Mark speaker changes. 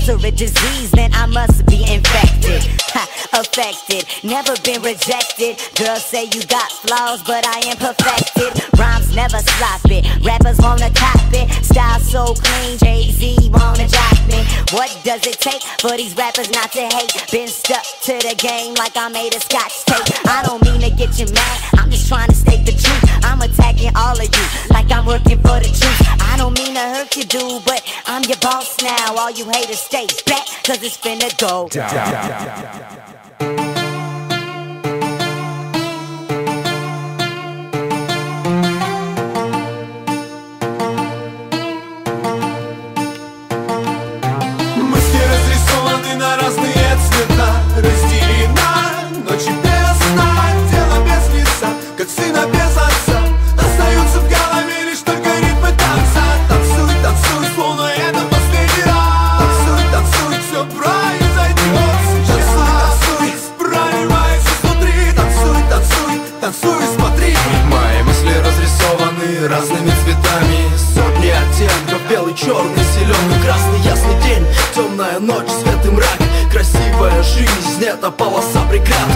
Speaker 1: or a disease, then I must be infected. Ha, affected, never been rejected. Girls say you got flaws, but I am perfected. Rhymes never sloppy, rappers wanna copy. Style so clean, Jay-Z wanna drop me. What does it take for these rappers not to hate? Been stuck to the game like I made a scotch tape. I don't mean to get you mad, I'm just trying to state the truth. I'm attacking all of you like I'm working for the truth. I don't mean to hurt you, dude, but I'm your boss now. All you haters stay back, cause it's finna go down.
Speaker 2: На разные цвета разделена ночи без сна, тело без лица, как сына без отца. Остаются в голове лишь только ритмы танца. Танцуй, танцуй, словно это последний раз. Танцуй, танцуй, все произойдет сейчас. Танцуй, танцуй, прорывайся внутри. Танцуй, танцуй, танцуй, смотри. Мои мысли разрисованы разными цветами. Сотни оттенков, белый, черный, зеленый, красный, ясный день, темная ночь, свет и мрак. Красивая жизнь, это полоса преград.